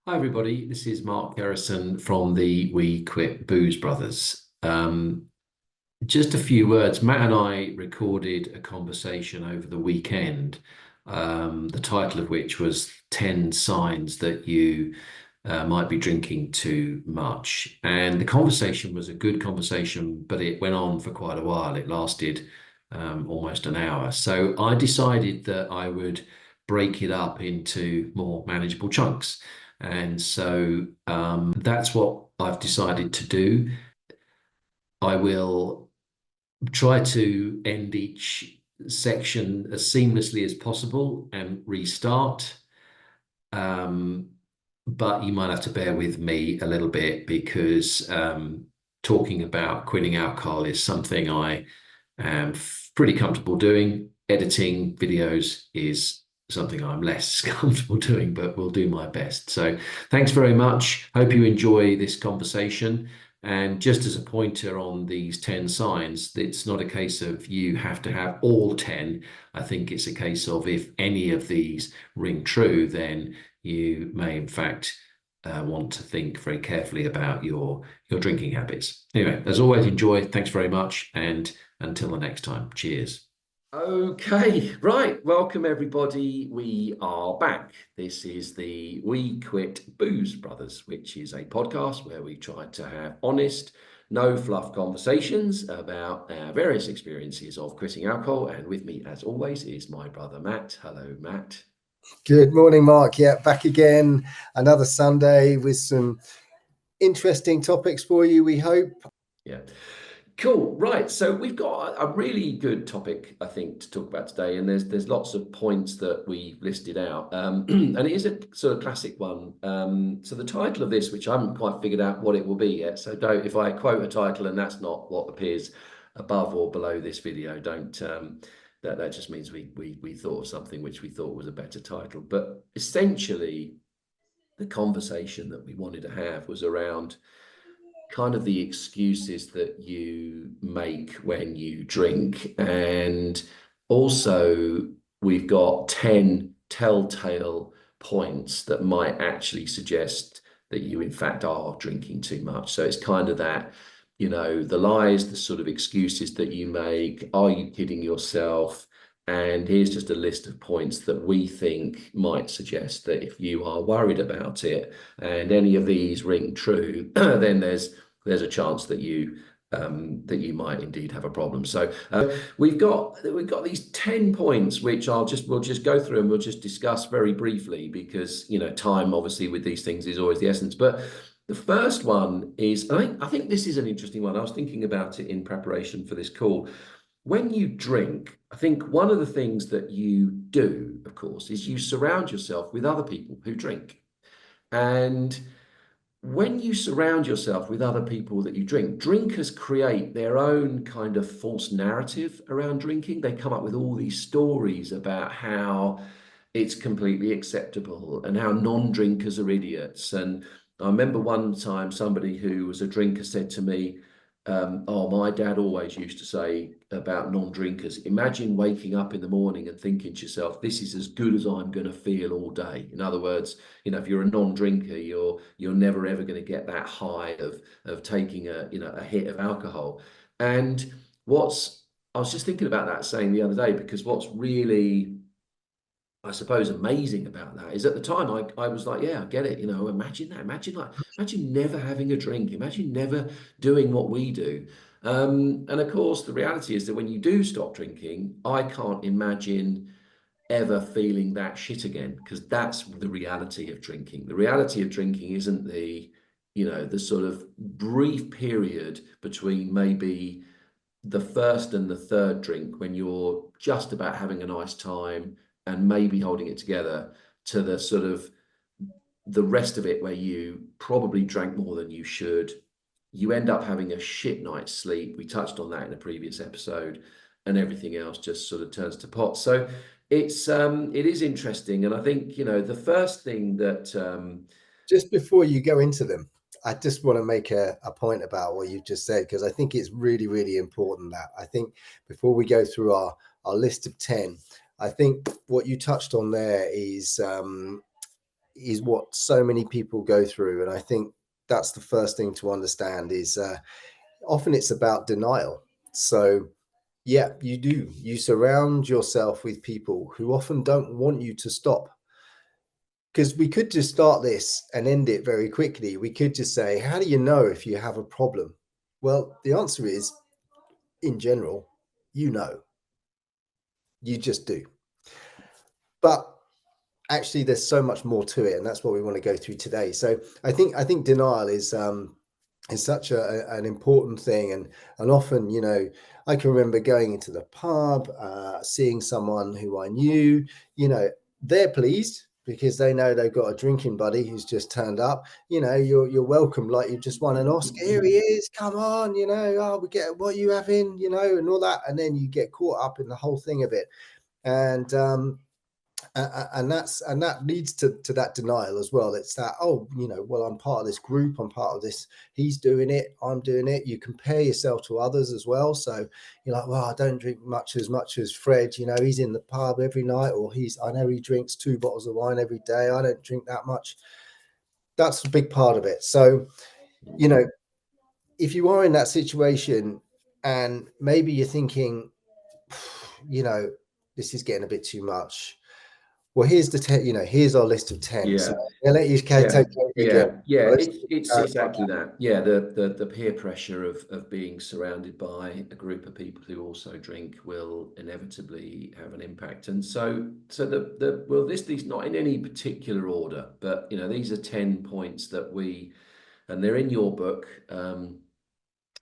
Hi, everybody. This is Mark Garrison from the We Quit Booze Brothers. Just a few words. Matt and I recorded a conversation over the weekend, the title of which was 10 Signs That You Might Be Drinking Too Much. And the conversation was a good conversation, but it went on for quite a while. It lasted almost an hour. So I decided that I would break it up into more manageable chunks. And so that's what I've decided to do. I will try to end each section as seamlessly as possible and restart. Um, but you might have to bear with me a little bit because talking about quitting alcohol is something I am pretty comfortable doing. Editing videos is something I'm less comfortable doing, but will do my best. So thanks very much. Hope you enjoy this conversation. And just as a pointer on these 10 signs, it's not a case of you have to have all 10. I think it's a case of if any of these ring true, then you may in fact want to think very carefully about your drinking habits. Anyway, as always, enjoy. Thanks very much, and until the next time, cheers. Okay, right. Welcome, everybody. We are back. This is the We Quit Booze Brothers, which is a podcast where we try to have honest, no fluff conversations about our various experiences of quitting alcohol. And with me, as always, is my brother Matt. Hello, Matt. Good morning, Mark. Yeah, back again. Another Sunday with some interesting topics for you, we hope. Yeah. Cool. Right. So we've got a really good topic, I think, to talk about today, and there's lots of points that we've listed out, and it is a sort of classic one. So the title of this, which I haven't quite figured out what it will be yet, so don't if I quote a title and that's not what appears above or below this video, don't. That just means we thought of something which we thought was a better title, but essentially, the conversation that we wanted to have was around kind of the excuses that you make when you drink. And also, we've got 10 telltale points that might actually suggest that you, in fact, are drinking too much. So it's kind of that, the lies, the sort of excuses that you make. Are you kidding yourself? And here's just a list of points that we think might suggest that if you are worried about it and any of these ring true, then there's a chance that you might indeed have a problem. So we've got these 10 points which we'll just go through and we'll just discuss very briefly because time obviously with these things is always the essence. But the first one is I think this is an interesting one. I was thinking about it in preparation for this call. When you drink, I think one of the things that you do, of course, is you surround yourself with other people who drink. And when you surround yourself with other people that you drink, drinkers create their own kind of false narrative around drinking. They come up with all these stories about how it's completely acceptable and how non-drinkers are idiots. And I remember one time somebody who was a drinker said to me, oh, my dad always used to say about non-drinkers, imagine waking up in the morning and thinking to yourself, this is as good as I'm going to feel all day. In other words, if you're a non-drinker, you're never ever going to get that high of taking a hit of alcohol. And what's I was just thinking about that saying the other day, because what's really, I suppose, amazing about that is at the time I was like, yeah, I get it. Imagine that. Imagine never having a drink. Imagine never doing what we do. And of course, the reality is that when you do stop drinking, I can't imagine ever feeling that shit again, because that's the reality of drinking. The reality of drinking isn't the sort of brief period between maybe the first and the third drink when you're just about having a nice time and maybe holding it together, to the sort of the rest of it where you probably drank more than you should. You end up having a shit night's sleep. We touched on that in a previous episode, and everything else just sort of turns to pot. So it is interesting. And I think, the first thing that Just before you go into them, I just want to make a point about what you've just said, because I think it's really, really important that I think before we go through our list of 10, I think what you touched on there is is what so many people go through. And I think that's the first thing to understand is often it's about denial. So yeah, you surround yourself with people who often don't want you to stop, because we could just start this and end it very quickly. We could just say, how do you know if you have a problem? Well, the answer is, in general, you know, you just do. But actually, there's so much more to it, and that's what we want to go through today. So I think denial is such an important thing, and often, you know, I can remember going into the pub, seeing someone who I knew, you know, they're pleased because they know they've got a drinking buddy who's just turned up. You know, you're welcome like you've just won an Oscar. Here he is, come on, you know, oh, we get what you having, you know, and all that, and then you get caught up in the whole thing of it, and and that leads to that denial as well. It's that, oh, you know, well, I'm part of this group, I'm part of this, he's doing it, I'm doing it. You compare yourself to others as well. So you're like, well, I don't drink much as Fred, you know, he's in the pub every night, or I know he drinks 2 bottles of wine every day, I don't drink that much. That's a big part of it. So, you know, if you are in that situation and maybe you're thinking, you know, this is getting a bit too much. Well, here's the 10, you know, here's our list of 10. So I'll let you take over again. It's exactly that. Yeah, the peer pressure of being surrounded by a group of people who also drink will inevitably have an impact. And so we'll list these not in any particular order, but you know, these are 10 points and they're in your book.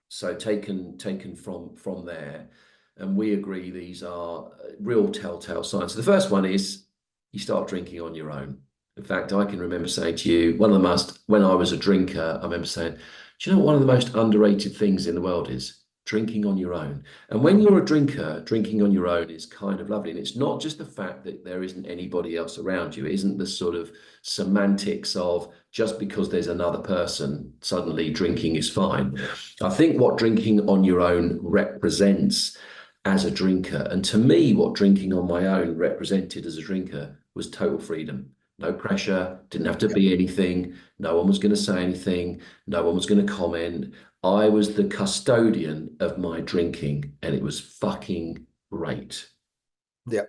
So taken from there, and we agree these are real telltale signs. So the first one is you start drinking on your own. In fact, I can remember saying to you, when I was a drinker, I remember saying, do you know what one of the most underrated things in the world is? Drinking on your own. And when you're a drinker, drinking on your own is kind of lovely. And it's not just the fact that there isn't anybody else around you. It isn't the sort of semantics of just because there's another person, suddenly drinking is fine. I think what drinking on your own represents as a drinker, and to me, what drinking on my own represented as a drinker was total freedom. No pressure, didn't have to be anything. No one was going to say anything. No one was going to comment. I was the custodian of my drinking, and it was fucking great. Yeah,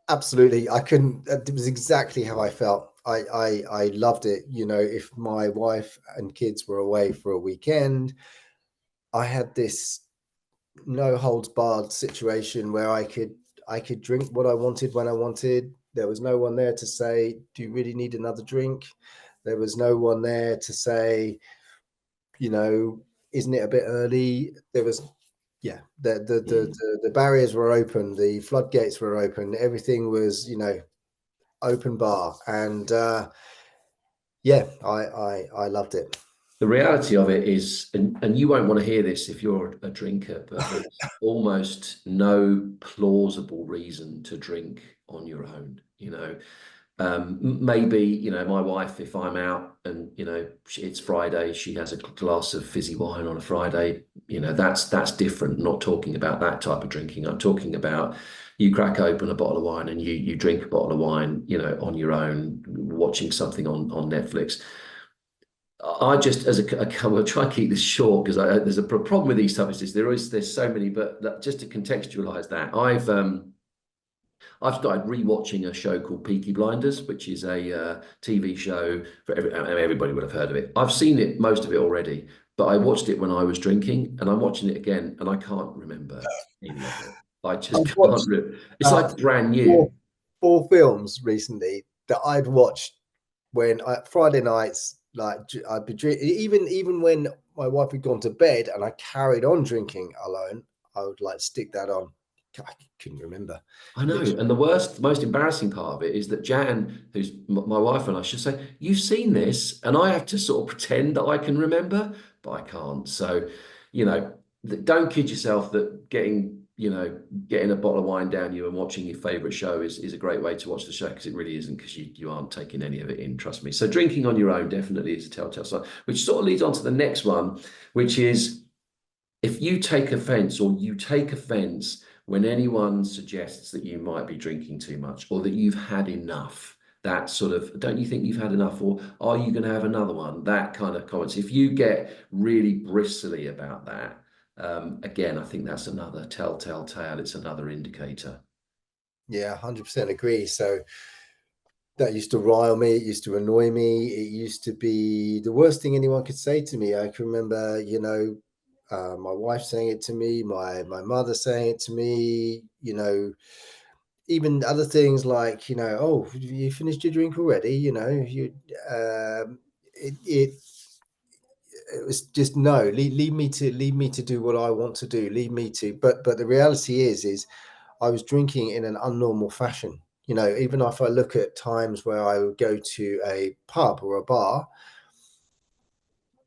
absolutely. I couldn't, it was exactly how I felt. I loved it. You know, if my wife and kids were away for a weekend, I had this no holds barred situation where I could drink what I wanted when I wanted. There was no one there to say, do you really need another drink? There was no one there to say, you know, isn't it a bit early? There was, yeah, the barriers were open, the floodgates were open, everything was, you know, open bar, and yeah, I loved it. The reality of it is, and you won't want to hear this if you're a drinker, but there's almost no plausible reason to drink on your own. You know, maybe, you know, my wife, if I'm out and, you know, it's Friday, she has a glass of fizzy wine on a Friday, you know, that's different. I'm not talking about that type of drinking. I'm talking about you crack open a bottle of wine and you drink a bottle of wine, you know, on your own, watching something on Netflix. I just, we'll try and keep this short because there's a problem with these subjects. There's so many, but just to contextualize that, I've started rewatching a show called Peaky Blinders, which is a TV show for everybody would have heard of it. I've seen it, most of it already, but I watched it when I was drinking, and I'm watching it again, and I can't remember any of it. I just can't. It's like brand new. Four films recently that I'd watched when Friday nights. Like I'd be drinking, even when my wife had gone to bed and I carried on drinking alone, I would like stick that on. I couldn't remember. I know. Literally. And the most embarrassing part of it is that Jan, who's my wife, and I should say, you've seen this, and I have to sort of pretend that I can remember, but I can't. So, you know, don't kid yourself that getting a bottle of wine down you and watching your favorite show is a great way to watch the show, because it really isn't, because you aren't taking any of it in, trust me. So drinking on your own definitely is a telltale sign, which sort of leads on to the next one, which is if you take offense when anyone suggests that you might be drinking too much or that you've had enough, that sort of, don't you think you've had enough, or are you going to have another one? That kind of comments. If you get really bristly about that, again, I think that's another telltale tale. It's another indicator. Yeah, 100% agree. So that used to rile me. It used to annoy me. It used to be the worst thing anyone could say to me. I can remember, my wife saying it to me, my mother saying it to me, even other things like, oh, you finished your drink already? Um, it was just no, leave me to do what I want to do. Leave me to, but the reality is I was drinking in an unnormal fashion. Even if I look at times where I would go to a pub or a bar,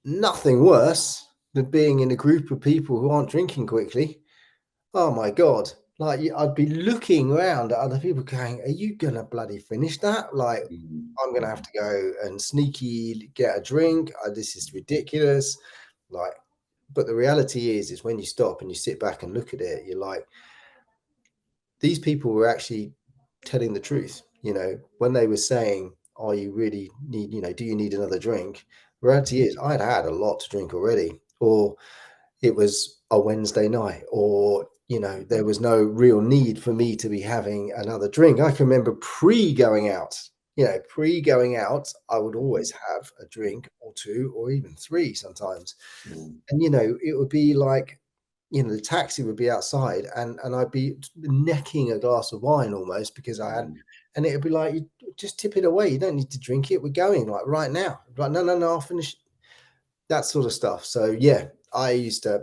nothing worse than being in a group of people who aren't drinking quickly. Oh my God. Like I'd be looking around at other people going, are you going to bloody finish that? Like I'm going to have to go and sneaky get a drink. This is ridiculous. Like, but the reality is when you stop and you sit back and look at it, you're like, these people were actually telling the truth. When they were saying, "Oh, you really need, do you need another drink?" The reality is, I'd had a lot to drink already, or it was a Wednesday night, or there was no real need for me to be having another drink. I can remember pre going out. I would always have a drink or two, or even three sometimes, and it would be like the taxi would be outside and I'd be necking a glass of wine almost because I had, and it would be like, you just tip it away. You don't need to drink it. We're going like right now. Like, no, I'll finish that sort of stuff. So yeah, I used to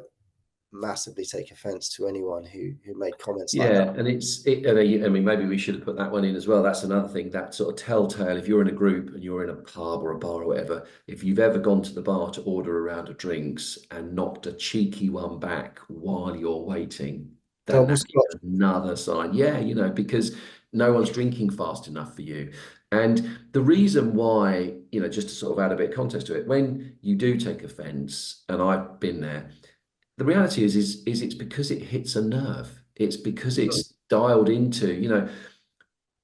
massively take offense to anyone who made comments like that. Yeah, and I mean, maybe we should have put that one in as well. That's another thing, that sort of telltale. If you're in a group and you're in a pub or a bar or whatever, if you've ever gone to the bar to order a round of drinks and knocked a cheeky one back while you're waiting, then Double that Scotch. is another sign. Yeah, because no one's drinking fast enough for you. And the reason why, just to sort of add a bit of context to it, when you do take offense, and I've been there, the reality is it's because it hits a nerve. It's because it's dialed into,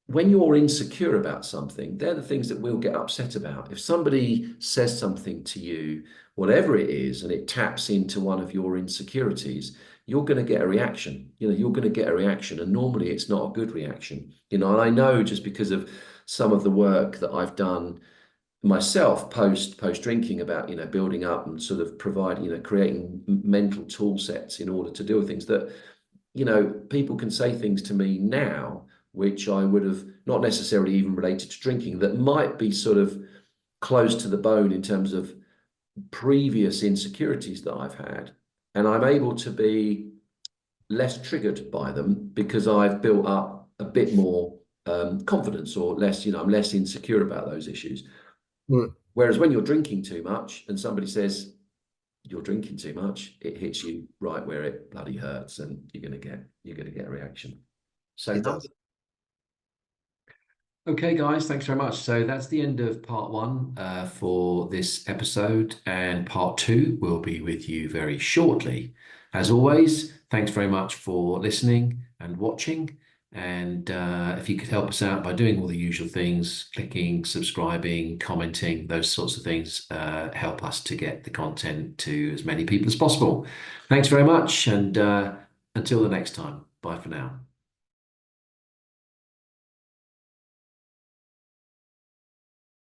when you're insecure about something, they're the things that we'll get upset about. If somebody says something to you, whatever it is, and it taps into one of your insecurities, you're going to get a reaction. You're going to get a reaction, and normally it's not a good reaction. And I know just because of some of the work that I've done myself post drinking about building up and sort of providing creating mental tool sets in order to deal with things that people can say things to me now which I would have not necessarily even related to drinking, that might be sort of close to the bone in terms of previous insecurities that I've had, and I'm able to be less triggered by them because I've built up a bit more confidence, or less, I'm less insecure about those issues. Mm. Whereas when you're drinking too much and somebody says you're drinking too much, it hits you right where it bloody hurts, and you're gonna get a reaction. So It does. okay, guys, thanks very much. So that's the end of part one for this episode, and part two will be with you very shortly. As always, thanks very much for listening and watching. And if you could help us out by doing all the usual things, clicking, subscribing, commenting, those sorts of things, help us to get the content to as many people as possible. Thanks very much, and until the next time, bye for now.